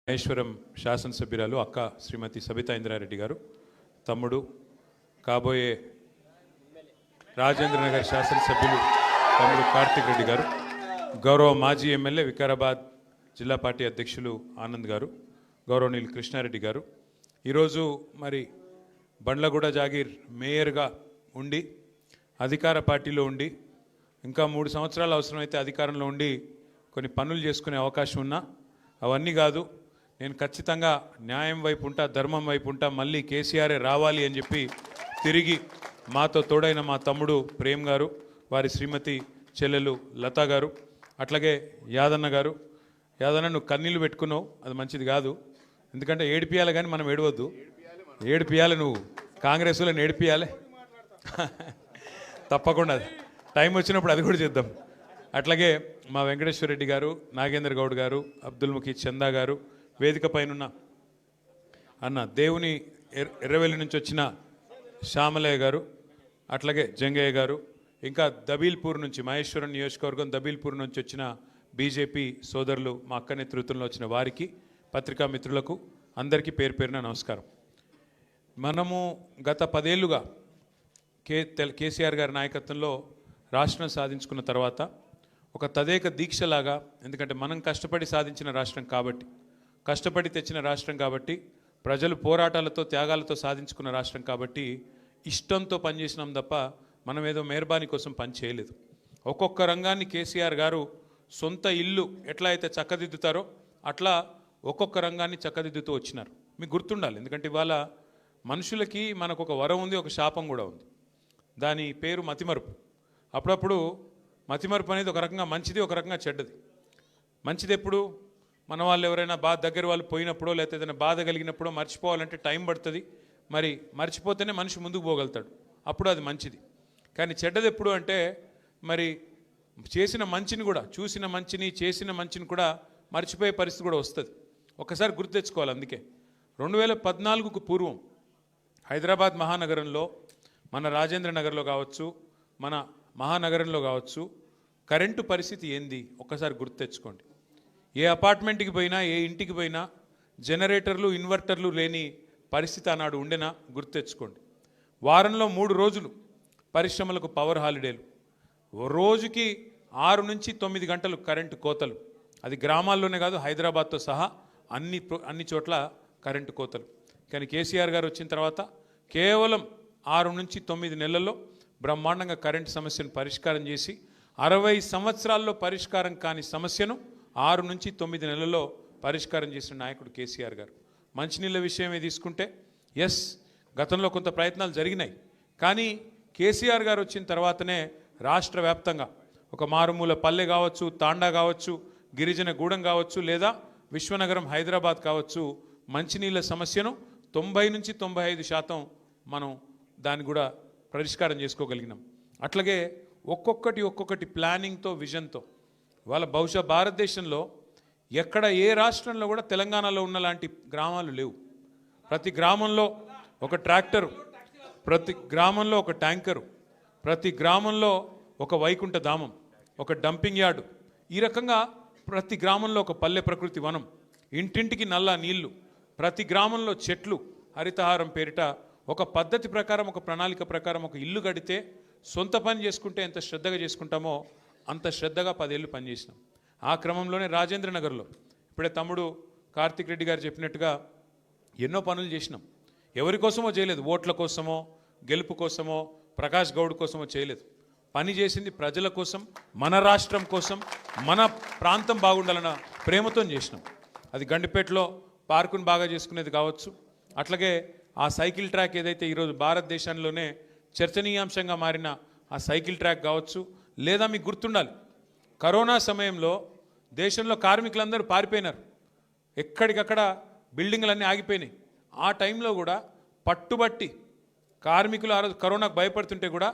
మహేశ్వరం శాసనసభ్యురాలు అక్క శ్రీమతి సబితా ఇంద్రారెడ్డి గారు, తమ్ముడు కాబోయే రాజేంద్రనగర్ శాసనసభ్యులు తమ్ముడు కార్తిక్ రెడ్డి గారు, గౌరవ మాజీ ఎమ్మెల్యే వికారాబాద్ జిల్లా పార్టీ అధ్యక్షులు ఆనంద్ గారు, గౌరవనీయులు కృష్ణారెడ్డి గారు, ఈరోజు మరి బండ్లగూడ జాగీర్ మేయర్గా ఉండి అధికార పార్టీలో ఉండి ఇంకా 3 సంవత్సరాలు అవసరమైతే అధికారంలో ఉండి కొన్ని పనులు చేసుకునే అవకాశం ఉన్నా అవన్నీ కాదు, నేను ఖచ్చితంగా న్యాయం వైపు ఉంటా, ధర్మం వైపు ఉంటా, మళ్ళీ కేసీఆరే రావాలి అని చెప్పి తిరిగి మాతో తోడైన మా తమ్ముడు ప్రేమ్ గారు, వారి శ్రీమతి చెల్లెలు లతా గారు, అట్లాగే యాదన్న గారు. యాదన్న, నువ్వు కన్నీళ్ళు పెట్టుకున్నావు, అది మంచిది కాదు, ఎందుకంటే ఏడిపియాలి కానీ మనం ఏడవద్దు, ఏడిపియాలి, నువ్వు కాంగ్రెస్లో ఏడిపియాలి తప్పకుండా టైం వచ్చినప్పుడు అది కూడా చేద్దాం. అట్లాగే మా వెంకటేశ్వర రెడ్డి గారు, నాగేంద్ర గౌడ్ గారు, అబ్దుల్ ముఖీ చందా గారు, వేదిక పైనున్న అన్న దేవుని ఎర్రవెల్లి నుంచి వచ్చిన శ్యామలయ్య గారు, అట్లాగే జంగయ్య గారు, ఇంకా దబీల్పూర్ నుంచి మహేశ్వరం నియోజకవర్గం దబీల్పూర్ నుంచి వచ్చిన బీజేపీ సోదరులు, మా అక్క నేతృత్వంలో వచ్చిన వారికి, పత్రికా మిత్రులకు అందరికీ పేరు పేరున నమస్కారం. మనము గత 10 ఏళ్ళుగా కేసీఆర్ గారి నాయకత్వంలో రాష్ట్రం సాధించుకున్న తర్వాత ఒక తదేక దీక్షలాగా, ఎందుకంటే మనం కష్టపడి సాధించిన రాష్ట్రం కాబట్టి, కష్టపడి తెచ్చిన రాష్ట్రం కాబట్టి, ప్రజలు పోరాటాలతో త్యాగాలతో సాధించుకున్న రాష్ట్రం కాబట్టి ఇష్టంతో పనిచేసినాం తప్ప మనం ఏదో మెహర్బానీ కోసం పని చేయలేదు. ఒక్కొక్క రంగాన్ని కేసీఆర్ గారు సొంత ఇల్లు ఎట్లా అయితే చక్కదిద్దుతారో అట్లా ఒక్కొక్క రంగాన్ని చక్కదిద్దుతూ వచ్చినారు. మీకు గుర్తుండాలి, ఎందుకంటే ఇవాళ మనుషులకి మనకు ఒక వరం ఉంది, ఒక శాపం కూడా ఉంది. దాని పేరు మతిమరుపు. అప్పుడప్పుడు మతిమరుపు అనేది ఒక రకంగా మంచిది, ఒక రకంగా చెడ్డది. మంచిది ఎప్పుడు, మన వాళ్ళు ఎవరైనా దగ్గర వాళ్ళు పోయినప్పుడో లేకపోతే ఏదైనా బాధ కలిగినప్పుడో మర్చిపోవాలంటే టైం పడుతుంది, మరి మర్చిపోతేనే మనిషి ముందుకు పోగలుగుతాడు, అప్పుడు అది మంచిది. కానీ చెడ్డది ఎప్పుడు అంటే, మరి చేసిన మంచిని కూడా, చూసిన మంచిని చేసిన మంచిని కూడా మర్చిపోయే పరిస్థితి కూడా వస్తుంది. ఒకసారి గుర్తు తెచ్చుకోవాలి. అందుకే 2014కు పూర్వం హైదరాబాద్ మహానగరంలో, మన రాజేంద్ర నగర్లో కావచ్చు, మన మహానగరంలో కావచ్చు, కరెంటు పరిస్థితి ఏంది ఒక్కసారి గుర్తు తెచ్చుకోండి. ఏ అపార్ట్మెంట్కి పోయినా, ఏ ఇంటికి పోయినా జనరేటర్లు, ఇన్వర్టర్లు లేని పరిస్థితి ఆనాడు ఉండేనా గుర్తు తెచ్చుకోండి. వారంలో 3 రోజులు పరిశ్రమలకు పవర్ హాలిడేలు, రోజుకి 6 నుంచి 9 గంటలు కరెంటు కోతలు. అది గ్రామాల్లోనే కాదు, హైదరాబాద్తో సహా అన్ని చోట్ల కరెంటు కోతలు. కానీ కేసీఆర్ గారు వచ్చిన తర్వాత కేవలం 6 నుంచి 9 నెలల్లో బ్రహ్మాండంగా కరెంటు సమస్యను పరిష్కారం చేసి, 60 సంవత్సరాల్లో పరిష్కారం కాని సమస్యను 6 నుంచి 9 నెలల్లో పరిష్కారం చేసిన నాయకుడు కేసీఆర్ గారు. మంచినీళ్ళ విషయమే తీసుకుంటే, ఎస్, గతంలో కొంత ప్రయత్నాలు జరిగినాయి, కానీ కేసీఆర్ గారు వచ్చిన తర్వాతనే రాష్ట్ర వ్యాప్తంగా ఒక మారుమూల పల్లె కావచ్చు, తాండా కావచ్చు, గిరిజన గూడెం కావచ్చు, లేదా విశ్వనగరం హైదరాబాద్ కావచ్చు, మంచినీళ్ళ సమస్యను 90 నుంచి 95% మనం దాన్ని కూడా పరిష్కారం చేసుకోగలిగినాం. అట్లాగే ఒక్కొక్కటి ప్లానింగ్తో, విజన్తో. వాళ్ళ బహుశా భారతదేశంలో ఎక్కడ ఏ రాష్ట్రంలో కూడా తెలంగాణలో ఉన్నలాంటి గ్రామాలు లేవు. ప్రతి గ్రామంలో ఒక ట్రాక్టరు, ప్రతి గ్రామంలో ఒక ట్యాంకరు, ప్రతి గ్రామంలో ఒక వైకుంఠ ధామం, ఒక డంపింగ్ యార్డు, ఈ రకంగా ప్రతి గ్రామంలో ఒక పల్లె ప్రకృతి వనం, ఇంటింటికి నల్ల నీళ్లు, ప్రతి గ్రామంలో చెట్లు, హరితహారం పేరిట ఒక పద్ధతి ప్రకారం, ఒక ప్రణాళిక ప్రకారం ఒక ఇల్లు కడితే సొంత పని చేసుకుంటే ఎంత శ్రద్ధగా చేసుకుంటామో అంత శ్రద్ధగా 10 ఏళ్ళు పనిచేసినాం. ఆ క్రమంలోనే రాజేంద్ర నగర్లో ఇప్పుడే తమ్ముడు కార్తిక్ రెడ్డి గారు చెప్పినట్టుగా ఎన్నో పనులు చేసినాం. ఎవరి కోసమో చేయలేదు, ఓట్ల కోసమో, గెలుపు కోసమో, ప్రకాష్ గౌడ్ కోసమో చేయలేదు. పని చేసింది ప్రజల కోసం, మన రాష్ట్రం కోసం, మన ప్రాంతం బాగుండాలన్న ప్రేమతో చేసినాం. అది గండిపేటలో పార్కును బాగా చేసుకునేది కావచ్చు, అట్లాగే ఆ సైకిల్ ట్రాక్ ఏదైతే ఈరోజు భారతదేశంలోనే చర్చనీయాంశంగా మారిన ఆ సైకిల్ ట్రాక్ కావచ్చు, లేదా మీకు గుర్తుండాలి, కరోనా సమయంలో దేశంలో కార్మికులందరూ పారిపోయినారు, ఎక్కడికక్కడ బిల్డింగ్లన్నీ ఆగిపోయినాయి. ఆ టైంలో కూడా పట్టుబట్టి కార్మికులు ఆ రోజు కరోనాకు భయపడుతుంటే కూడా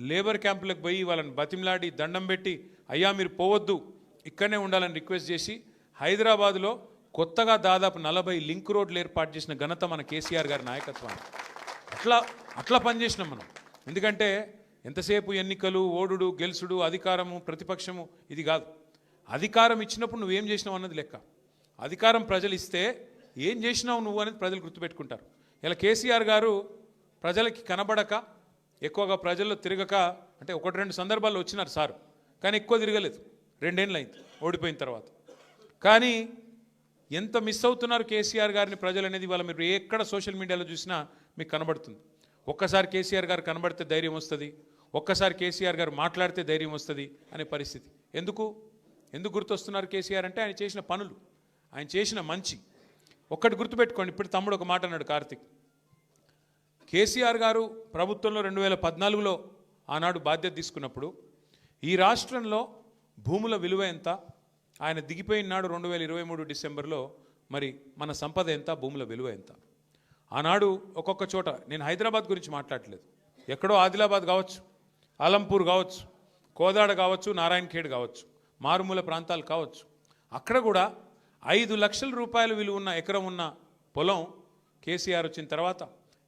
లేబర్ క్యాంపులకు పోయి వాళ్ళని బతిమలాడి దండం పెట్టి, అయ్యా మీరు పోవద్దు, ఇక్కడనే ఉండాలని రిక్వెస్ట్ చేసి హైదరాబాదులో కొత్తగా దాదాపు 40 లింక్ రోడ్లు ఏర్పాటు చేసిన ఘనత మన కేసీఆర్ గారి నాయకత్వాన్ని. అట్లా పనిచేసినాం మనం. ఎందుకంటే ఎంతసేపు ఎన్నికలు, ఓడుడు, గెలుసుడు, అధికారము, ప్రతిపక్షము, ఇది కాదు. అధికారం ఇచ్చినప్పుడు నువ్వేం చేసినావు అన్నది లెక్క. అధికారం ప్రజలు ఇస్తే ఏం చేసినావు నువ్వు అనేది ప్రజలు గుర్తుపెట్టుకుంటారు. ఇలా కేసీఆర్ గారు ప్రజలకి కనబడక ఎక్కువగా ప్రజల్లో తిరగక, అంటే ఒకటి రెండు సందర్భాల్లో వచ్చినారు సార్, కానీ ఎక్కువ తిరగలేదు. 2 ఏళ్ళు అయింది ఓడిపోయిన తర్వాత. కానీ ఎంత మిస్ అవుతున్నారు కేసీఆర్ గారిని ప్రజలు అనేది వాళ్ళ మీరు ఎక్కడ సోషల్ మీడియాలో చూసినా మీకు కనబడుతుంది. ఒక్కసారి కేసీఆర్ గారు కనబడితే ధైర్యం వస్తుంది, ఒక్కసారి కేసీఆర్ గారు మాట్లాడితే ధైర్యం వస్తుంది అనే పరిస్థితి. ఎందుకు గుర్తొస్తున్నారు కేసీఆర్ అంటే ఆయన చేసిన పనులు, ఆయన చేసిన మంచి. ఒక్కటి గుర్తుపెట్టుకోండి, ఇప్పుడు తమ్ముడు ఒక మాట అన్నాడు కార్తిక్. కేసీఆర్ గారు ప్రభుత్వంలో 2014లో ఆనాడు బాధ్యత తీసుకున్నప్పుడు ఈ రాష్ట్రంలో భూముల విలువ ఎంత, ఆయన దిగిపోయిన నాడు 2023 డిసెంబర్లో మరి మన సంపద ఎంత, భూముల విలువ ఎంత. ఆనాడు ఒక్కొక్క చోట, నేను హైదరాబాద్ గురించి మాట్లాడలేదు, ఎక్కడో ఆదిలాబాద్ కావచ్చు, ఆలంపూర్ కావచ్చు, కోదాడ కావచ్చు, నారాయణఖేడ్ కావచ్చు, మారుమూల ప్రాంతాలు కావచ్చు, అక్కడ కూడా 5 లక్షల రూపాయలు విలువ ఉన్న ఎకరం ఉన్న పొలం కేసీఆర్ వచ్చిన తర్వాత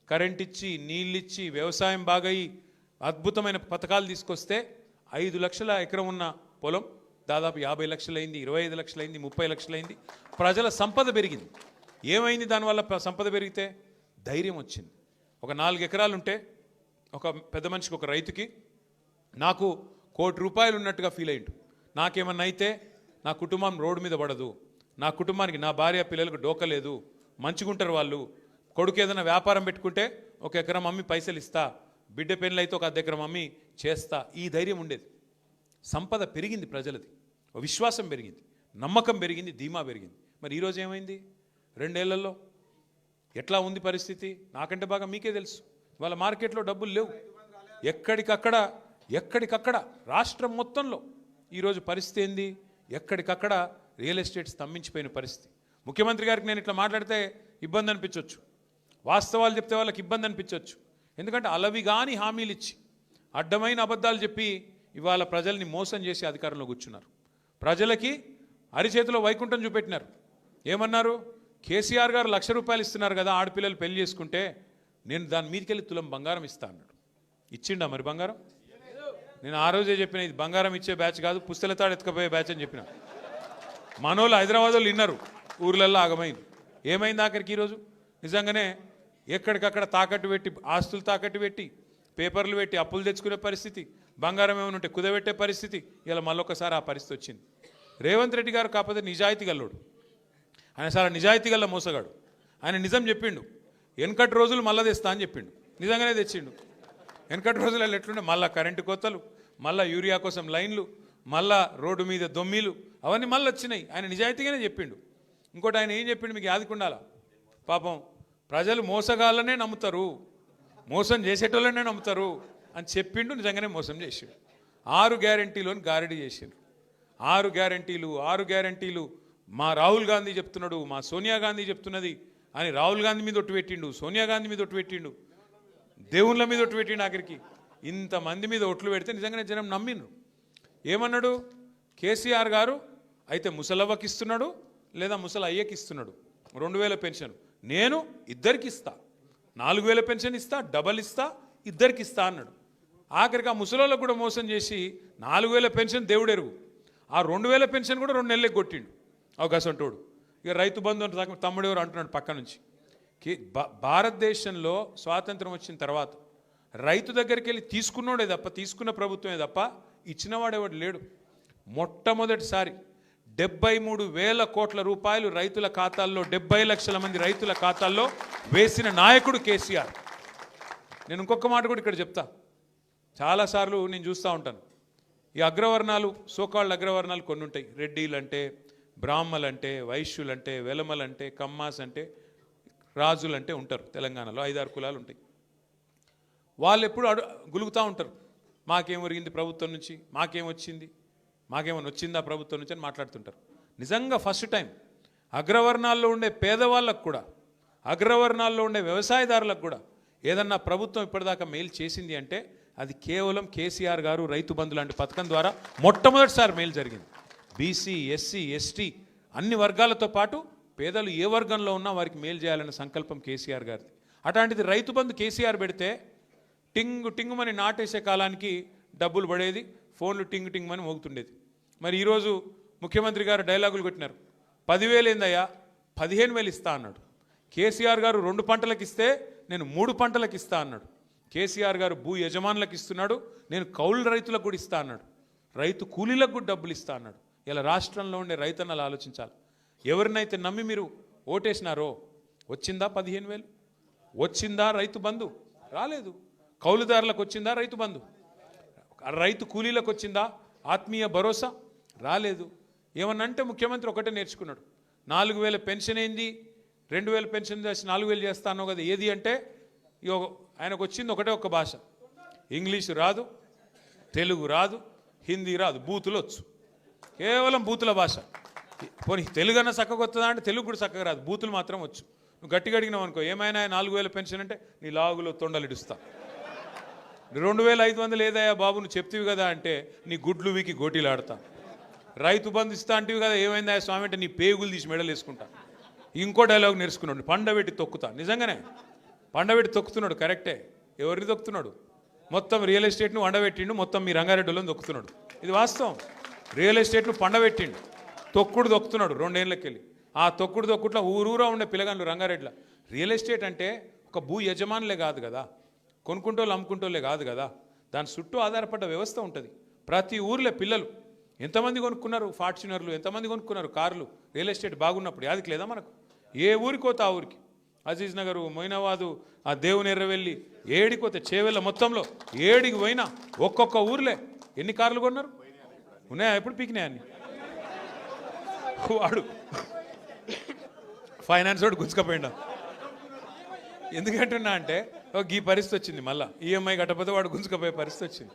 కరెంట్ ఇచ్చి, నీళ్ళిచ్చి, వ్యవసాయం బాగయి అద్భుతమైన పథకాలు తీసుకొస్తే 5 లక్షల ఎకరం ఉన్న పొలం దాదాపు 50 లక్షలైంది, 25 లక్షలైంది, 30 లక్షలైంది. ప్రజల సంపద పెరిగింది. ఏమైంది దానివల్ల? సంపద పెరిగితే ధైర్యం వచ్చింది. ఒక 4 ఎకరాలు ఉంటే ఒక పెద్ద మనిషికి, ఒక రైతుకి నాకు ₹1 కోటి ఉన్నట్టుగా ఫీల్ అయ్యిండు. నాకేమన్నా అయితే నా కుటుంబం రోడ్డు మీద పడదు, నా కుటుంబానికి, నా భార్య పిల్లలకు డోకలేదు, మంచిగుంటారు వాళ్ళు. కొడుకు ఏదైనా వ్యాపారం పెట్టుకుంటే 1 ఎకరం అమ్మి పైసలు ఇస్తా, బిడ్డ పెళ్ళి అయితే 1 ఎకరం అమ్మి చేస్తా, ఈ ధైర్యం ఉండేది. సంపద పెరిగింది, ప్రజలది విశ్వాసం పెరిగింది, నమ్మకం పెరిగింది, ధీమా పెరిగింది. మరి ఈరోజు ఏమైంది? 2 ఏళ్లలో ఎట్లా ఉంది పరిస్థితి? నాకంటే బాగా మీకే తెలుసు. వాళ్ళ మార్కెట్లో డబ్బులు లేవు, ఎక్కడికక్కడ రాష్ట్రం మొత్తంలో ఈరోజు పరిస్థితి ఏంది? ఎక్కడికక్కడ రియల్ ఎస్టేట్ స్తంభించిపోయిన పరిస్థితి. ముఖ్యమంత్రి గారికి నేను ఇట్లా మాట్లాడితే ఇబ్బంది అనిపించవచ్చు, వాస్తవాలు చెప్తే వాళ్ళకి ఇబ్బంది అనిపించవచ్చు. ఎందుకంటే అలవి కానీ హామీలు ఇచ్చి, అడ్డమైన అబద్ధాలు చెప్పి ఇవాళ ప్రజల్ని మోసం చేసి అధికారంలో కూర్చున్నారు. ప్రజలకి అరిచేతిలో వైకుంఠం చూపెట్టినారు. ఏమన్నారు? కేసీఆర్ గారు ₹1,00,000 ఇస్తున్నారు కదా, ఆడపిల్లలు పెళ్లి చేసుకుంటే నేను దాని మీదకెళ్ళి తులం బంగారం ఇస్తా అన్నాడు. ఇచ్చిండా మరి బంగారం? నేను ఆ రోజే చెప్పిన, ఇది బంగారం ఇచ్చే బ్యాచ్ కాదు, పుస్తెలతాడు ఎత్తుకపోయే బ్యాచ్ అని చెప్పిన. మనోళ్ళు హైదరాబాద్ వాళ్ళు విన్నారు, ఊర్లల్లో ఆగమైంది. ఏమైంది ఆఖరికి? ఈరోజు నిజంగానే ఎక్కడికక్కడ తాకట్టు పెట్టి, ఆస్తులు తాకట్టు పెట్టి, పేపర్లు పెట్టి అప్పులు తెచ్చుకునే పరిస్థితి, బంగారం ఏమైనా ఉంటే కుదబెట్టే పరిస్థితి. ఇలా మళ్ళొకసారి ఆ పరిస్థితి వచ్చింది. రేవంత్ రెడ్డి గారు కాకపోతే నిజాయితీ గల్లోడు, ఆయన చాలా నిజాయితీ గల్ల మోసగాడు. ఆయన నిజం చెప్పిండు, వెనకటి రోజులు మళ్ళా తెస్తా అని చెప్పిండు, నిజంగానే తెచ్చిండు. వెనకటి రోజులలో ఎట్లుండే, మళ్ళా కరెంటు కోతలు, మళ్ళా యూరియా కోసం లైన్లు, మళ్ళా రోడ్డు మీద దొమ్మీలు, అవన్నీ మళ్ళీ వచ్చినాయి. ఆయన నిజాయితీగానే చెప్పిండు. ఇంకోటి ఆయన ఏం చెప్పిండు మీకు యాదకుండాల, పాపం ప్రజలు మోసగాళ్ళనే నమ్ముతారు, మోసం చేసేటోళ్ళనే నమ్ముతారు అని చెప్పిండు. నిజంగానే మోసం చేసిండు. 6 గ్యారెంటీలు అని గారడీ చేసిండు. 6 గ్యారెంటీలు మా రాహుల్ గాంధీ చెప్తున్నాడు, మా సోనియా గాంధీ చెప్తున్నది అని రాహుల్ గాంధీ మీద ఒట్టు పెట్టిండు, సోనియా గాంధీ మీద ఒట్టు పెట్టిండు, దేవుళ్ళ మీద ఒట్టు పెట్టిండు. ఆఖరికి ఇంతమంది మీద ఒట్లు పెడితే నిజంగానే జనం నమ్మిండ్రు. ఏమన్నాడు కేసీఆర్ గారు? అయితే ముసలవ్వకి ఇస్తున్నాడు, లేదా ముసలి అయ్యకి ఇస్తున్నాడు 2000 పెన్షన్, నేను ఇద్దరికి ఇస్తా, 4000 పెన్షన్ ఇస్తా, డబల్ ఇస్తా, ఇద్దరికి ఇస్తా అన్నాడు. ఆఖరికి ఆ ముసలోళ్ళకు కూడా మోసం చేసి 4000 పెన్షన్ దేవుడెరుగు, ఆ 2000 పెన్షన్ కూడా 2 నెలలకు కొట్టిండు అవకాశంటోడు. ఇక రైతు బంధు తమ్ముడు ఎవరు అంటున్నాడు పక్క నుంచి. భారతదేశంలో స్వాతంత్రం వచ్చిన తర్వాత రైతు దగ్గరికి వెళ్ళి తీసుకున్నోడే తప్ప, తీసుకున్న ప్రభుత్వమే తప్ప ఇచ్చినవాడెవడు లేడు. మొట్టమొదటిసారి 73,000 కోట్ల రూపాయలు రైతుల ఖాతాల్లో, 70 లక్షల మంది రైతుల ఖాతాల్లో వేసిన నాయకుడు కేసీఆర్. నేను ఇంకొక మాట కూడా ఇక్కడ చెప్తా. చాలాసార్లు నేను చూస్తూ ఉంటాను, ఈ అగ్రవర్ణాలు, సోకాళ్ళ అగ్రవర్ణాలు కొన్ని ఉంటాయి. రెడ్డిలంటే, బ్రాహ్మలంటే, వైశ్యులంటే, వెలమలంటే, కమ్మాస్ అంటే, రాజులంటే ఉంటారు. తెలంగాణలో 5-6 కులాలు ఉంటాయి. వాళ్ళు ఎప్పుడు గులుగుతూ ఉంటారు, మాకేం ఒరిగింది ప్రభుత్వం నుంచి, మాకేమొచ్చింది, మాకేమైనా వచ్చిందా ప్రభుత్వం నుంచి అని మాట్లాడుతుంటారు. నిజంగా ఫస్ట్ టైం అగ్రవర్ణాల్లో ఉండే పేదవాళ్ళకు కూడా, అగ్రవర్ణాల్లో ఉండే వ్యవసాయదారులకు కూడా ఏదన్నా ప్రభుత్వం ఇప్పటిదాకా మేలు చేసింది అంటే అది కేవలం కేసీఆర్ గారు రైతు బంధు లాంటి పథకం ద్వారా మొట్టమొదటిసారి మేలు జరిగింది. బీసీ, ఎస్సీ, ఎస్టీ అన్ని వర్గాలతో పాటు పేదలు ఏ వర్గంలో ఉన్నా వారికి మేలు చేయాలన్న సంకల్పం కేసీఆర్ గారిది. అట్లాంటిది రైతు బంధు కేసీఆర్ పెడితే టింగు టింగుమని నాటేసే కాలానికి డబ్బులు పడేది, ఫోన్లు టింగు టింగుమని మోగుతుండేది. మరి ఈరోజు ముఖ్యమంత్రి గారు డైలాగులు కొట్టినారు, 10,000 ఏందయ్యా 15,000 ఇస్తా అన్నాడు. కేసీఆర్ గారు 2 పంటలకు ఇస్తే నేను 3 పంటలకు ఇస్తా అన్నాడు. కేసీఆర్ గారు భూ యజమానులకు ఇస్తున్నాడు, నేను కౌలు రైతులకు కూడా ఇస్తా అన్నాడు. రైతు కూలీలకు కూడా డబ్బులు ఇస్తా అన్నాడు. ఇలా రాష్ట్రంలో ఉండే రైతన్నలు ఆలోచించాలి. ఎవరినైతే నమ్మి మీరు ఓటేసినారో వచ్చిందా 15,000? వచ్చిందా రైతు బంధు? రాలేదు. కౌలుదారులకు వచ్చిందా రైతు బంధు? రైతు కూలీలకు వచ్చిందా ఆత్మీయ భరోసా? రాలేదు. ఏమన్నంటే ముఖ్యమంత్రి ఒకటే నేర్చుకున్నాడు. 4,000 పెన్షన్ ఏంది, 2,000 పెన్షన్ చేసి 4,000 చేస్తానో కదా ఏది అంటే ఆయనకు వచ్చింది ఒకటే ఒక్క భాష. ఇంగ్లీషు రాదు, తెలుగు రాదు, హిందీ రాదు, బూతులు వచ్చు. కేవలం బూతుల భాష. పోనీ తెలుగు అన్న చక్కగా వస్తుందా అంటే తెలుగు కూడా చక్కగా రాదు, బూతులు మాత్రం వచ్చు. నువ్వు గట్టిగా అడిగినావు అనుకో, ఏమైనా 4,000 పెన్షన్ అంటే నీ లాగులో తొండలు ఇడుస్తా. 2,500 ఏదయ్యా బాబు నువ్వు చెప్తివి కదా అంటే నీ గుడ్లు వీకి గోటీలు ఆడతా. రైతు బంధు ఇస్తా అంటివి కదా ఏమైందా స్వామి అంటే నీ పేగులు తీసి మెడలు వేసుకుంటా. ఇంకో డైలాగ్ నేర్చుకున్నాడు, పండబెట్టి తొక్కుతా. నిజంగానే పండబెట్టి తొక్కుతున్నాడు, కరెక్టే. ఎవరిని తొక్కుతున్నాడు? మొత్తం రియల్ ఎస్టేట్ను వండబెట్టిండు, మొత్తం మీ రంగారెడ్డిలో తొక్కుతున్నాడు. ఇది వాస్తవం. రియల్ ఎస్టేట్ను పండబెట్టిండు, తొక్కుడు తొక్కుతున్నాడు 2 ఏళ్ళకెళ్ళి. ఆ తొక్కుడులో ఊరూరా ఉండే పిల్లగాళ్ళు రంగారెడ్డిలో. రియల్ ఎస్టేట్ అంటే ఒక భూ యజమానులే కాదు కదా, కొనుక్కుంటోళ్ళు అమ్ముకుంటోళ్ళే కాదు కదా, దాని చుట్టూ ఆధారపడ్డ వ్యవస్థ ఉంటుంది. ప్రతి ఊర్లో పిల్లలు ఎంతమంది కొనుక్కున్నారు ఫార్చునర్లు, ఎంతమంది కొనుక్కున్నారు కార్లు రియల్ ఎస్టేట్ బాగున్నప్పుడు. యాదికి లేదా మనకు? ఏ ఊరికోతే ఆ ఊరికి, అజీజ్ నగరు, మొయినాబాదు, ఆ దేవుని ఎర్రవెల్లి, ఏడికోతే చేవెళ్ళ మొత్తంలో ఏడికి పోయినా ఒక్కొక్క ఊర్లే ఎన్ని కార్లు కొన్నారు? ఉన్నాయా? ఎప్పుడు పీకినాయి అన్ని? వాడు ఫైనాన్స్ వాడు గుంజుకపోయిండా. ఎందుకంటున్నా అంటే ఈ పరిస్థితి వచ్చింది, మళ్ళీ ఈఎంఐ కట్టకపోతే వాడు గుంజుకపోయే పరిస్థితి వచ్చింది.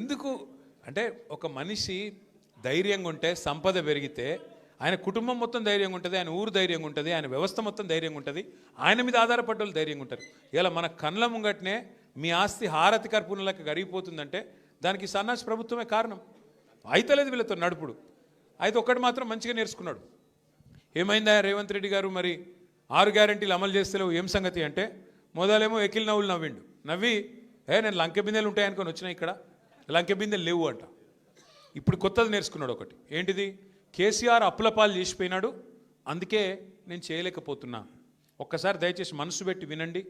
ఎందుకు అంటే ఒక మనిషి ధైర్యంగా ఉంటే, సంపద పెరిగితే ఆయన కుటుంబం మొత్తం ధైర్యంగా ఉంటుంది, ఆయన ఊరు ధైర్యంగా ఉంటుంది, ఆయన వ్యవస్థ మొత్తం ధైర్యంగా ఉంటుంది, ఆయన మీద ఆధారపడ్డ వాళ్ళు ధైర్యంగా ఉంటారు. ఇలా మన కళ్ళ ముంగట్నే మీ ఆస్తి హారతి కర్పూరంలోకి కరిగిపోతుందంటే దానికి సన్నాసి ప్రభుత్వమే కారణం. అయితలేదు వీళ్ళతో నడుపుడు. అయితే ఒక్కటి మాత్రం మంచిగా నేర్చుకున్నాడు. ఏమైందా రేవంత్ రెడ్డి గారు, మరి 6 గ్యారెంటీలు అమలు చేస్తలేవు ఏం సంగతి అంటే, మొదలేమో ఎకిల్ నవ్వులు నవ్విండు. నవ్వి నేను లంకె బిందెలు ఉంటాయనుకొని వచ్చినా, ఇక్కడ లంకె బిందెలు లేవు అంట. ఇప్పుడు కొత్తది నేర్చుకున్నాడు ఒకటి. ఏంటిది? కేసీఆర్ అప్పులపాలు చేసిపోయినాడు, అందుకే నేను చేయలేకపోతున్నా. ఒక్కసారి దయచేసి మనసు పెట్టి వినండి,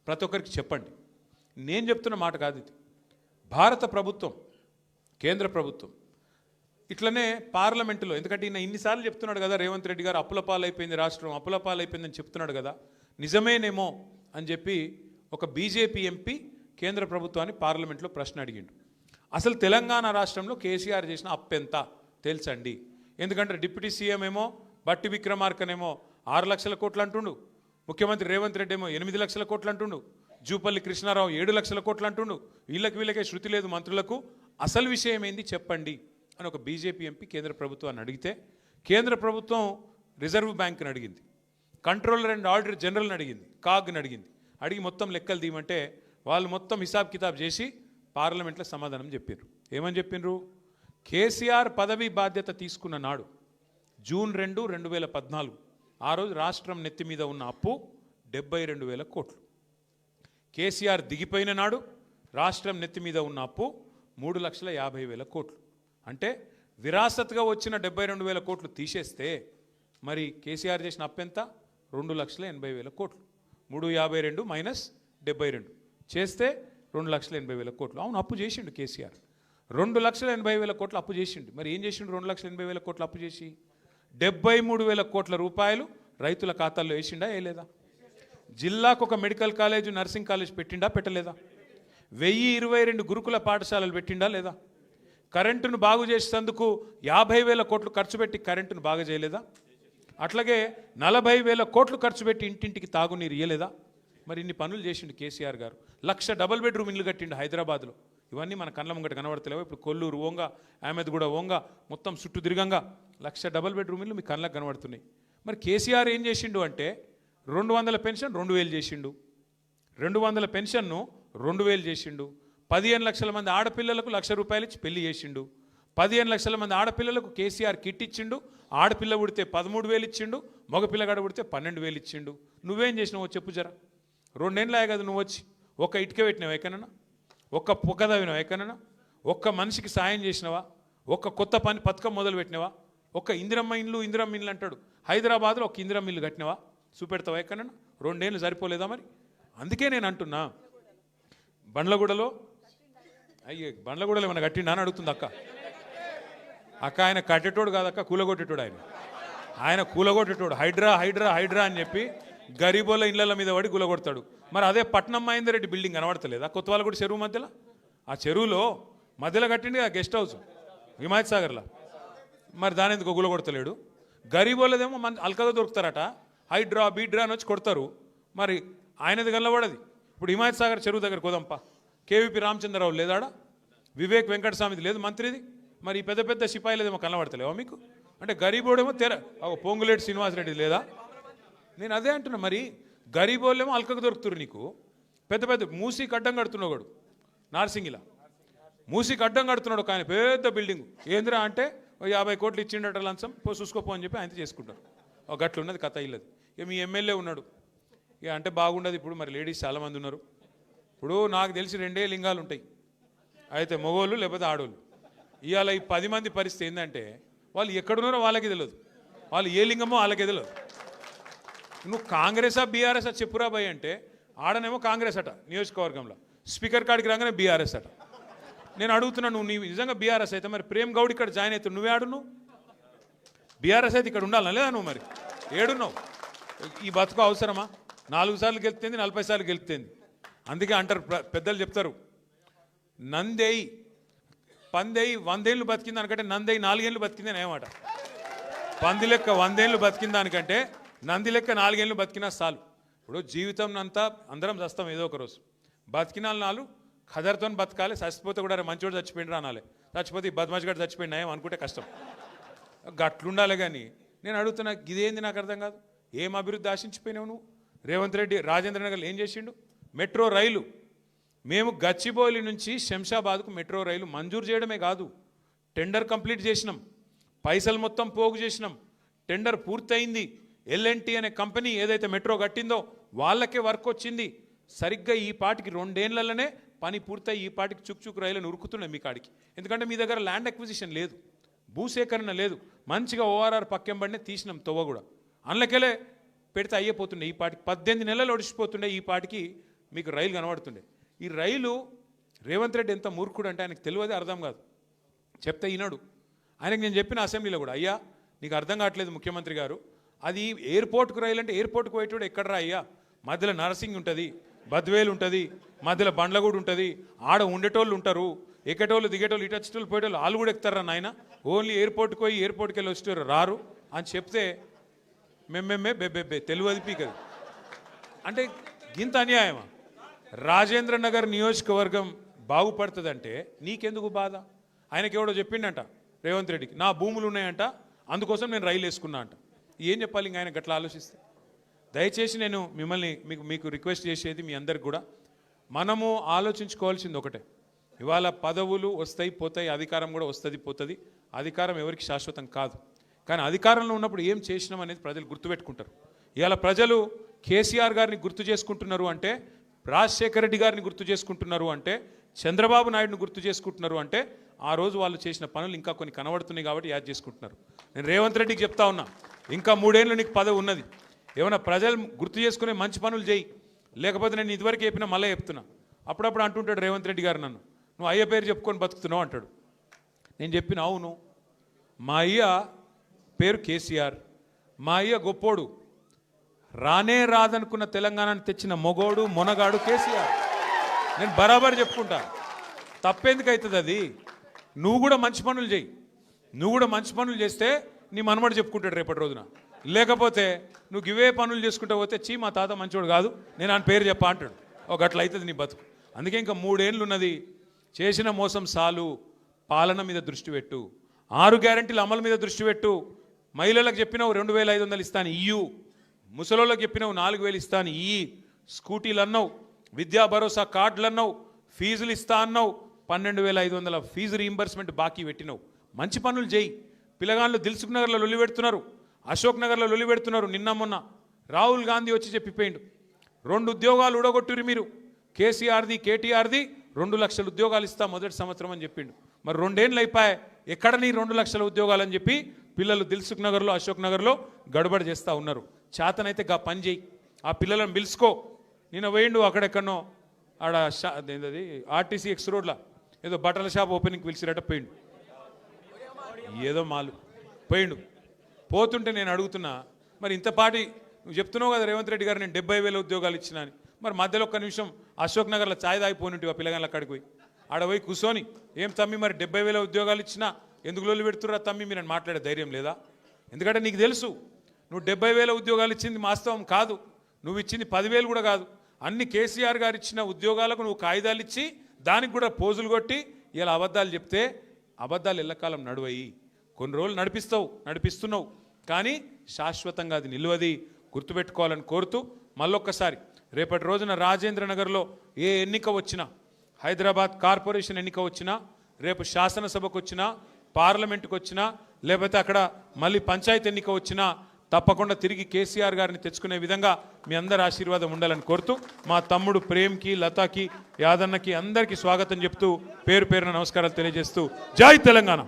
ప్రతి ఒక్కరికి చెప్పండి. నేను చెప్తున్న మాట కాదు ఇది. భారత ప్రభుత్వం, కేంద్ర ప్రభుత్వం ఇట్లనే పార్లమెంటులో, ఎందుకంటే ఈయన ఇన్నిసార్లు చెప్తున్నాడు కదా రేవంత్ రెడ్డి గారు అప్పుల పాలైపోయింది రాష్ట్రం, అప్పుల పాలైపోయిందని చెప్తున్నాడు కదా, నిజమేనేమో అని చెప్పి ఒక బీజేపీ ఎంపీ కేంద్ర ప్రభుత్వాన్ని పార్లమెంట్లో ప్రశ్న అడిగిండు. అసలు తెలంగాణ రాష్ట్రంలో కేసీఆర్ చేసిన అప్పెంత తెలుసండి? ఎందుకంటే డిప్యూటీ సీఎం ఏమో బట్టి విక్రమార్కనేమో 6 లక్షల కోట్లు అంటుండు, ముఖ్యమంత్రి రేవంత్ రెడ్డి ఏమో 8 లక్షల కోట్లు అంటుండు, జూపల్లి కృష్ణారావు 7 లక్షల కోట్లు అంటుండు. వీళ్ళకే శృతి లేదు మంత్రులకు. అసలు విషయం ఏంది చెప్పండి అని ఒక బీజేపీ ఎంపీ కేంద్ర ప్రభుత్వాన్ని అడిగితే, కేంద్ర ప్రభుత్వం రిజర్వ్ బ్యాంక్ని అడిగింది, కంట్రోలర్ అండ్ ఆడిటర్ జనరల్ని అడిగింది, కాగ్ని అడిగింది. అడిగి మొత్తం లెక్కలు తీయమంటే వాళ్ళు మొత్తం హిసాబ్ కితాబ్ చేసి పార్లమెంట్లో సమాధానం చెప్పారు. ఏమని చెప్పిండ్రు? కేసీఆర్ పదవి బాధ్యత తీసుకున్న నాడు జూన్ 2, 2014 ఆ రోజు రాష్ట్రం నెత్తి మీద ఉన్న అప్పు 72,000 కోట్లు. కేసీఆర్ దిగిపోయిన నాడు రాష్ట్రం నెత్తి మీద ఉన్న అప్పు 3,50,000 కోట్లు. అంటే విరాసత్గా వచ్చిన 72,000 కోట్లు తీసేస్తే మరి కేసీఆర్ చేసిన అప్పు ఎంత? 2,80,000 కోట్లు. 352 మైనస్ 72 చేస్తే 2,80,000 కోట్లు. అవును, అప్పు చేసిండు కేసీఆర్. 2,80,000 కోట్లు అప్పు చేసిండు. మరి ఏం చేసిండు? 2,80,000 కోట్లు అప్పు చేసి 73,000 కోట్ల రూపాయలు రైతుల ఖాతాల్లో వేసిండా వేయలేదా? జిల్లాకు ఒక మెడికల్ కాలేజ్, నర్సింగ్ కాలేజ్ పెట్టిండా పెట్టలేదా? 1,022 గురుకుల పాఠశాలలు పెట్టిండా లేదా? కరెంటును బాగు చేసేందుకు 50,000 కోట్లు ఖర్చు పెట్టి కరెంటును బాగా చేయలేదా? అట్లాగే 40,000 కోట్లు ఖర్చు పెట్టి ఇంటింటికి తాగునీరు ఇయ్యలేదా? మరి ఇన్ని పనులు చేసిండు కేసీఆర్ గారు. 1,00,000 డబుల్ బెడ్రూమ్ ఇల్లు కట్టిండు హైదరాబాద్లో. ఇవన్నీ మన కళ్ళ ముంగట కనబడతలేవు. ఇప్పుడు కొల్లూరు ఓంగా, అహ్మద్గూడ ఓంగా, మొత్తం చుట్టూ తిరగంగా 1,00,000 డబుల్ బెడ్రూమ్ ఇల్లు మీ కళ్ళకు కనబడుతున్నాయి. మరి కేసీఆర్ ఏం చేసిండు అంటే 200 పెన్షన్ 2,000 చేసిండు, 200 పెన్షన్ను 2,000 చేసిండు. 15 లక్షల మంది ఆడపిల్లలకు 1,00,000 రూపాయలు ఇచ్చి పెళ్లి చేసిండు. 15 లక్షల మంది ఆడపిల్లలకు కేసీఆర్ కిట్ ఇచ్చిండు. ఆడపిల్ల పుడితే 13,000 ఇచ్చిండు, మగపిల్లగాడ పుడితే 12,000 ఇచ్చిండు. నువ్వేం చేసినావో చెప్పు జరా. 2 ఏళ్ళే కదా నువ్వు వచ్చి. ఒక్క ఇటుక పెట్టినావు ఎక్కడన్నా? ఒక్క పొక్క తవ్వినావు ఎక్కడన్నా? ఒక్క మనిషికి సాయం చేసినావా? ఒక్క కొత్త పథకం మొదలు పెట్టినావా? ఒక్క ఇందిరమ్మ ఇండ్లు అంటాడు. హైదరాబాద్లో ఒక ఇందిరమ్మ ఇల్లు కట్టినవా? చూపెడతావా ఎక్కడన్నా? 2 ఏళ్ళు సరిపోలేదా మరి? అందుకే నేను అంటున్నా, బండ్లగూడలో బండ్లగూడలో ఏమన్నా కట్టిండా అని అడుగుతుంది అక్క. ఆయన కట్టేటోడు కాదక్క, కూలగొట్టేటోడు. ఆయన కూలగొట్టేటోడు. హైడ్రా అని చెప్పి గరీబోళ్ళ ఇళ్ళ మీద పడి కూలగొడతాడు. మరి అదే పట్నం మహేందర్ రెడ్డి బిల్డింగ్ కనబడతలేదా? కొత్తవాళ్ళగూడ చెరువు మధ్యలో, ఆ చెరువులో మధ్యలో కట్టింది ఆ గెస్ట్ హౌస్ హిమాయత్ సాగర్లో. మరి దాని ఎందుకు కూలగొడతలేడు? గరీబోళ్ళదేమో అల్కగా దొరుకుతారట, హైడ్రా బీడ్రా అని వచ్చి కొడతారు. మరి ఆయనది గల్లబడది. ఇప్పుడు హిమాయత్ సాగర్ చెరువు దగ్గర కోదంప కేవీపీ రామచంద్రరావు లేదాడా, వివేక్ వెంకటస్వామిది లేదు మంత్రిది. మరి ఈ పెద్ద పెద్ద సిపాయిలదేమో కనబడతలేవా మీకు? అంటే గరీబోడేమో పొంగులేటి శ్రీనివాసరెడ్డి లేదా? నేను అదే అంటున్నా. మరి గరీబోళ్ళేమో అల్కకు దొరుకుతురు నీకు. పెద్ద పెద్ద మూసీకి అడ్డం కడుతున్నాడు నార్సింగిలా, మూసీకి అడ్డం కడుతున్నాడు కానీ పెద్ద బిల్డింగ్. ఏందిరా అంటే 50 కోట్లు ఇచ్చిండట లంచం, చూసుకోపో అని చెప్పి ఆయన చేసుకుంటారు. ఒక గట్లున్నది కథ ఇల్లది. ఇక మీ ఎమ్మెల్యే ఉన్నాడు, ఇక అంటే బాగుండదు. ఇప్పుడు మరి లేడీస్ చాలామంది ఉన్నారు. ఇప్పుడు నాకు తెలిసి 2 లింగాలు ఉంటాయి, అయితే మగోళ్ళు లేకపోతే ఆడోళ్ళు. ఇవాళ ఈ 10 మంది పరిస్థితి ఏంటంటే వాళ్ళు ఎక్కడున్నారో వాళ్ళకి తెలియదు, వాళ్ళు ఏ లింగమో వాళ్ళకి తెలియదు. నువ్వు కాంగ్రెసా బీఆర్ఎస్ చెప్పురా భయ్ అంటే ఆడనేమో కాంగ్రెస్ అట నియోజకవర్గంలో, స్పీకర్ కాడికి రాగానే బీఆర్ఎస్ అట. నేను అడుగుతున్నాను, నువ్వు నిజంగా బీఆర్ఎస్ అయితే మరి ప్రేమ్ గౌడ్ ఇక్కడ జాయిన్ అవుతావు, నువ్వే ఆడు. నువ్వు బీఆర్ఎస్ అయితే ఇక్కడ ఉండాలా లేదా? నువ్వు మరి ఏడున్నావు? ఈ బతుకు అవసరమా? 4 సార్లు గెలుపుతుంది, 40 సార్లు గెలుపుతుంది. అందుకే అంటారు పెద్దలు చెప్తారు, నందేయి పందేయి 100 ఏళ్ళు బతికింది దానికంటే నందేయి 4 ఏళ్ళు బతికింది అని ఏమాట. పంది లెక్క 100 ఏళ్ళు బతికిన దానికంటే నంది లెక్క 4 ఏళ్ళు బతికినా చాలు. ఇప్పుడు జీవితం అంతా అందరం చస్తాం ఏదో ఒక రోజు. బతికిన 4 ఖదర్తో బతకాలి. చచ్చిపోతే కూడా మంచివాడు చచ్చిపోయిండ్రా అనాలి. చచ్చిపోతే ఈ బద్మాష్ గడు చచ్చిపోయినా ఏం అనుకుంటే కష్టం. గట్లుండాలి. కానీ నేను అడుగుతున్నా, ఇదేంది నాకు అర్థం కాదు. ఏం అభివృద్ధి ఆశించిపోయినావు నువ్వు? రేవంత్ రెడ్డి రాజేంద్రనగర్ ఏం చేసిండు? మెట్రో రైలు మేము గచ్చిబౌలి నుంచి శంషాబాద్కు మెట్రో రైలు మంజూరు చేయడమే కాదు, టెండర్ కంప్లీట్ చేసినాం, పైసలు మొత్తం పోగు చేసినాం, టెండర్ పూర్తయింది. ఎల్ఎన్టీ అనే కంపెనీ ఏదైతే మెట్రో కట్టిందో వాళ్ళకే వర్క్ వచ్చింది. సరిగ్గా ఈ పాటికి 2 ఏళ్లలోనే పని పూర్తయి ఈ పాటికి చుక్ రైలును ఉరుకుతున్నాయి మీ కాడికి. ఎందుకంటే మీ దగ్గర ల్యాండ్ అక్విజిషన్ లేదు, భూసేకరణ లేదు. మంచిగా ఓఆర్ఆర్ పక్కెంబడినే తీసినాం తొవ్వ కూడా, అందులోకెళ్ళే పెడితే అయ్యిపోతుండే. ఈ పాటికి 18 నెలలు ఒడిచిపోతుండే, ఈ పాటికి మీకు రైలు కనబడుతుండే. ఈ రైలు రేవంత్ రెడ్డి ఎంత మూర్ఖుడు అంటే ఆయనకు తెలియదే, అర్థం కాదు. చెప్తే ఈనాడు ఆయనకు నేను చెప్పిన అసెంబ్లీలో కూడా, అయ్యా నీకు అర్థం కావట్లేదు ముఖ్యమంత్రి గారు, అది ఎయిర్పోర్ట్కు రైలు అంటే ఎయిర్పోర్ట్కు పోయేటోడు ఎక్కడరా అయ్యా? మధ్యలో నర్సింగ్ ఉంటుంది, బద్వేలు ఉంటుంది, మధ్యలో బండ్లగూడు ఉంటుంది, ఆడ ఉండేటోళ్ళు ఉంటారు, ఎక్కేటోళ్ళు దిగేటోళ్ళు ఇటు వచ్చేటోళ్ళు పోయేటోళ్ళు వాళ్ళు కూడా ఎక్కుతారా నాయన? ఓన్లీ ఎయిర్పోర్ట్కి పోయి ఎయిర్పోర్ట్కి వెళ్ళి వచ్చేటోరు రారు అని చెప్తే మేమే బెబ్బెబ్బే తెలియదు పీకది. అంటే ఇంత అన్యాయమా? రాజేంద్ర నగర్ నియోజకవర్గం బాగుపడుతుందంటే నీకెందుకు బాధ? ఆయనకి ఎవడో చెప్పిండంట రేవంత్ రెడ్డికి, నా భూములు ఉన్నాయంట అందుకోసం నేను రైలు వేసుకున్నా అంట. ఏం చెప్పాలి ఇంక ఆయన గట్లా ఆలోచిస్తే? దయచేసి నేను మిమ్మల్ని మీకు రిక్వెస్ట్ చేసేది మీ అందరికి కూడా, మనము ఆలోచించుకోవాల్సింది ఒకటే. ఇవాళ పదవులు వస్తాయి పోతాయి, అధికారం కూడా వస్తుంది పోతుంది. అధికారం ఎవరికి శాశ్వతం కాదు. కానీ అధికారంలో ఉన్నప్పుడు ఏం చేసినాం అనేది ప్రజలు గుర్తుపెట్టుకుంటారు. ఇవాళ ప్రజలు కేసీఆర్ గారిని గుర్తు చేసుకుంటున్నారు అంటే, రాజశేఖర రెడ్డి గారిని గుర్తు చేసుకుంటున్నారు అంటే, చంద్రబాబు నాయుడుని గుర్తు చేసుకుంటున్నారు అంటే, ఆ రోజు వాళ్ళు చేసిన పనులు ఇంకా కొన్ని కనబడుతున్నాయి కాబట్టి యాద్ చేసుకుంటున్నారు. నేను రేవంత్ రెడ్డికి చెప్తా ఉన్నా, ఇంకా 3 ఏళ్ళు నీకు పదవి ఉన్నది. ఏమైనా ప్రజలు గుర్తు చేసుకునే మంచి పనులు చేయి, లేకపోతే నేను ఇదివరకు చెప్పినా మళ్ళీ చెప్తున్నా. అప్పుడప్పుడు అంటుంటాడు రేవంత్ రెడ్డి గారు నన్ను, నువ్వు అయ్య పేరు చెప్పుకొని బతుకుతున్నావు అంటాడు. నేను చెప్పిన అవును, మా అయ్య పేరు కేసీఆర్, మా అయ్య గొప్పోడు, రానే రాదనుకున్న తెలంగాణను తెచ్చిన మొగోడు మొనగాడు కేసీఆర్. నేను బరాబర్ చెప్పుకుంటా, తప్పేందుకు అవుతుంది అది? నువ్వు కూడా మంచి పనులు చేయి, నువ్వు కూడా మంచి పనులు చేస్తే నీ మనమడు చెప్పుకుంటాడు రేపటి రోజున. లేకపోతే నువ్వు ఇవే పనులు చేసుకుంటూ పోతే చీ మా తాత మంచోడు కాదు నేను ఆయన పేరు చెప్పా అంటాడు. ఒక అట్లా అవుతుంది నీ బతుకు. అందుకే ఇంకా 3 ఏళ్ళు ఉన్నది, చేసిన మోసం సాలు, పాలన మీద దృష్టి పెట్టు, 6 గ్యారెంటీల అమలు మీద దృష్టి పెట్టు. మహిళలకు చెప్పినావు 2500 ఇస్తాను ఇయ్యు, ముసలోళ్ళకి చెప్పినావు 4000 ఇస్తాను ఇయ్యి, స్కూటీలు అన్నావు, విద్యా భరోసా కార్డులు అన్నావు, ఫీజులు ఇస్తా అన్నావు, 12500 ఫీజు రీయింబర్స్మెంట్ బాకీ పెట్టినావు. మంచి పనులు చేయి. పిల్లగాళ్ళు దిల్సుఖ్ నగర్లో లొల్లి పెడుతున్నారు, అశోక్ నగర్లో లొల్లి పెడుతున్నారు. నిన్న మొన్న రాహుల్ గాంధీ వచ్చి చెప్పిపోయిండు 2 ఉద్యోగాలు ఊడగొట్టురు మీరు, కేసీఆర్ది కేటీఆర్ది 2 లక్షల ఉద్యోగాలు ఇస్తా మొదటి సంవత్సరం అని చెప్పిండు. మరి 2 ఏళ్ళు అయిపోయాయి, ఎక్కడ నీ 2 లక్షల ఉద్యోగాలు అని చెప్పి పిల్లలు దిల్సుఖ్ నగర్లో అశోక్ నగర్లో గడబడి చేస్తూ ఉన్నారు. చేతనైతే గా పని చేయి, ఆ పిల్లలను పిలుచుకో. నిన్న పోయిండు అక్కడెక్కడనో ఆడ ఏంటది ఆర్టీసీ ఎక్స్ రోడ్లో ఏదో బట్టల షాప్ ఓపెనింగ్ పిలిచిరట, పోయిండు. ఏదో మాలు పోయిండు. పోతుంటే నేను అడుగుతున్నా, మరి ఇంతపాటి నువ్వు చెప్తున్నావు కదా రేవంత్ రెడ్డి గారు నేను 70,000 ఉద్యోగాలు ఇచ్చినా అని, మరి మధ్యలో ఒక్క నిమిషం అశోక్ నగర్లో ఛాయ్ తాగిపోయినట్టు ఆ పిల్లగాళ్ళ అక్కడికి పోయి ఆడ పోయి కూర్చొని, ఏం తమ్మి మరి 70,000 ఉద్యోగాలు ఇచ్చినా ఎందుకు లోళ్ళు పెడుతుర్రా తమ్మి మీరు మాట్లాడే ధైర్యం లేదా? ఎందుకంటే నీకు తెలుసు నువ్వు 70,000 ఉద్యోగాలు ఇచ్చింది వాస్తవం కాదు, నువ్వు ఇచ్చింది 10,000 కూడా కాదు. అన్ని కేసీఆర్ గారు ఇచ్చిన ఉద్యోగాలకు నువ్వు కాగితాలు ఇచ్చి దానికి కూడా పోజులు కొట్టి ఇలా అబద్ధాలు చెప్తే అబద్ధాలు ఎల్లకాలం నడువయి. కొన్ని రోజులు నడిపిస్తున్నావు, కానీ శాశ్వతంగా అది నిలువది, గుర్తుపెట్టుకోవాలని కోరుతూ మళ్ళొక్కసారి రేపటి రోజున రాజేంద్ర నగర్లో ఏ ఎన్నిక వచ్చినా, హైదరాబాద్ కార్పొరేషన్ ఎన్నిక వచ్చినా, రేపు శాసనసభకు వచ్చినా, పార్లమెంటుకు వచ్చినా, లేకపోతే అక్కడ మళ్ళీ పంచాయతీ ఎన్నిక వచ్చినా తప్పకుండా తిరిగి కేసీఆర్ గారిని తెచ్చుకునే విధంగా మీ అందరి ఆశీర్వాదం ఉండాలని కోరుతూ మా తమ్ముడు ప్రేమ్కి, లతాకి, యాదన్నకి అందరికీ స్వాగతం చెప్తూ పేరు పేరున నమస్కారాలు తెలియజేస్తూ జై తెలంగాణ.